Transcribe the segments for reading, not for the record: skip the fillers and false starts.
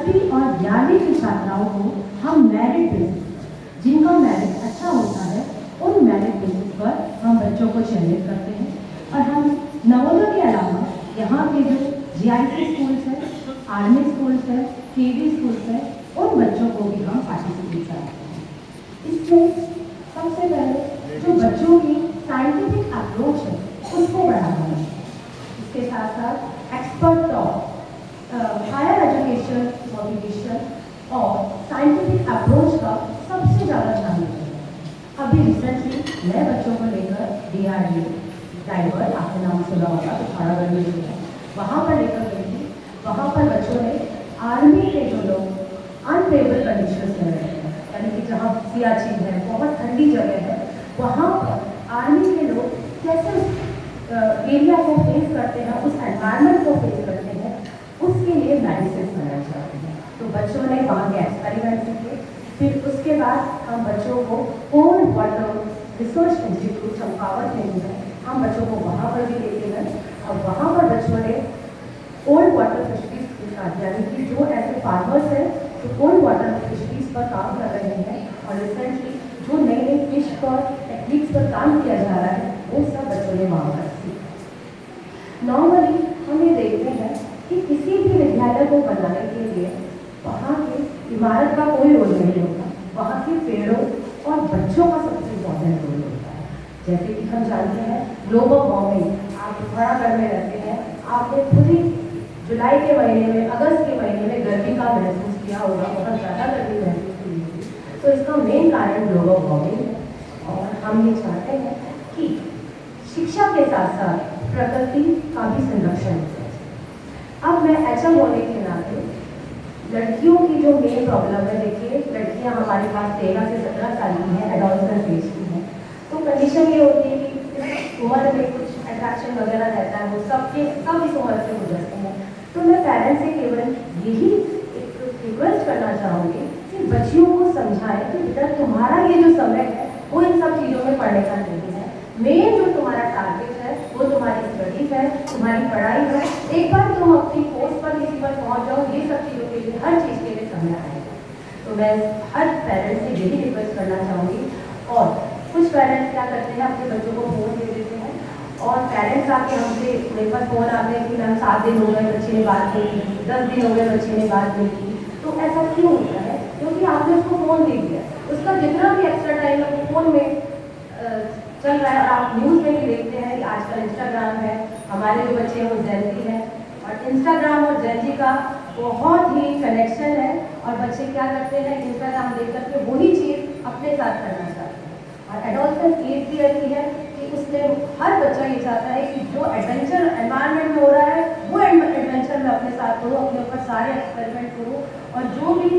10वीं और 11वीं की छात्राओं को हम मेरिट बेसिस, जिनका मेरिट अच्छा होता है, उन मेरिट बेसिस पर हम बच्चों को चयनित करते हैं। और हम नवोदय के अलावा यहाँ के जो जीआईसी स्कूल्स हैं, आर्मी स्कूल्स हैं, केवी स्कूल्स हैं, उन बच्चों को भी हम पार्टिसिपेट कराते हैं। इसमें सबसे पहले जो बच्चों की साइंटिफिक अप्रोच है उसको बढ़ावा है। इसके साथ साथ expert talk, higher education motivation और साइंटिफिक अप्रोच का सबसे ज़्यादा ध्यान देते हैं। अभी रिसेंटली मैं बच्चों को लेकर DRDO डाइवर, आपने नाम सुना होगा, पिथौरागढ़ में जो है वहाँ पर लेकर गई थी। वहाँ पर बच्चों ने आर्मी के जो लोग अनफेवरेबल कंडीशन में रहते हैं, यानी कि जहाँ सियाचिन है, बहुत ठंडी जगह है, वहाँ पर आर्मी के लोग कैसे एरिया को फेस करते हैं, उस एनवायरनमेंट को फेस करते हैं, उसके लिए मेडिसिन बनाना चाहते हैं। तो बच्चों ने वहाँ के एक्सपेरिमेंट किए। फिर उसके बाद हम बच्चों को cold water research institute Champawat में जो है, हम बच्चों को वहाँ पर भी लेके गए और वहाँ पर बच्चों ने कोल्ड वाटर फिशरीज के साथ, यानी कि जो ऐसे फार्मर्स हैं जो कोल्ड वाटर फिशरीज पर काम कर रहे हैं और रिसेंटली जो नई नई फिश पर टेक्निक्स पर काम किया जा रहा है, वो सब बच्चों ने वहाँ पर सीखा। नॉर्मली हम ये देखते हैं कि किसी भी विद्यालय को बनाने के लिए वहाँ की इमारत का कोई रोल नहीं होता, वहाँ के पेड़ों और बच्चों का सबसे इम्पोर्टेंट रोल होता है। जैसे कि हम जानते हैं ग्लोबल वार्मिंग, आप पिथौरागढ़ में रहते हैं, आपने खुद ही जुलाई के महीने में, अगस्त के महीने में गर्मी का महसूस किया होगा, बहुत ज़्यादा गर्मी महसूस की होगी। तो इसका मेन कारण ग्लोबल वार्मिंग है। और हम ये चाहते हैं कि शिक्षा के साथ साथ प्रकृति का भी संरक्षण हो। अब मैं HM होने के नाते लड़कियों की जो मेन प्रॉब्लम है, देखिए लड़कियां हमारे पास 13 से 17 साल की हैं, एडोलसेंट एज की हैं, तो कंडीशन ये होती है कि उम्र में कुछ अट्रैक्शन वगैरह रहता है, वो सब इस उम्र से गुजरते हैं। तो मैं पेरेंट्स से केवल यही एक रिक्वेस्ट करना चाहूँगी कि बच्चियों को समझाएं कि बेटा तुम्हारा ये जो समय है वो इन सब चीज़ों में पढ़ने का नहीं है। मेन जो तुम्हारा टारगेट है वो तुम्हारी स्टडीज है, तुम्हारी पढ़ाई है। एक बार तुम अपनी पोस्ट पर किसी पर पहुंच जाओ, ये सब चीज़ों के लिए, हर चीज़ के लिए समय आएगा। तो मैं हर पेरेंट्स से यही रिक्वेस्ट करना चाहूँगी। और कुछ पेरेंट्स क्या करते हैं, अपने बच्चों को फ़ोन दे देते हैं और पेरेंट्स आके हमसे, मेरे पास फ़ोन आते हैं कि मैम 7 दिन हो गए बच्चे ने बात नहीं की, 10 दिन हो गए बच्चे ने बात नहीं की। तो ऐसा क्यों होता है? क्योंकि आपने उसको फ़ोन दे दिया, उसका जितना भी एक्स्ट्रा टाइम है वो फ़ोन में चल रहा है। और आप न्यूज़ में भी देखते हैं कि आजकल इंस्टाग्राम है, हमारे जो बच्चे हैं वो जेनजी है, और इंस्टाग्राम और जेनजी का बहुत ही कनेक्शन है। और बच्चे क्या करते हैं, इंस्टाग्राम देख करके वही चीज़ अपने साथ करना चाहते हैं। और एडोलसेंट एज भी ऐसी है कि उसमें हर बच्चा ये चाहता है कि जो एडवेंचर एनवायरनमेंट में हो रहा है वो एडवेंचर में अपने साथ करो, अपने ऊपर सारे एक्सपेरिमेंट करो, और जो भी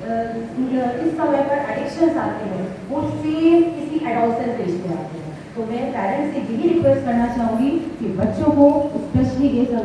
इस समय पर एडिक्शंस आते हैं वो सेम किसी एडोलसेंट एज में आते हैं। तो मैं पेरेंट्स से यही रिक्वेस्ट करना चाहूँगी कि बच्चों को स्पेशली ये सब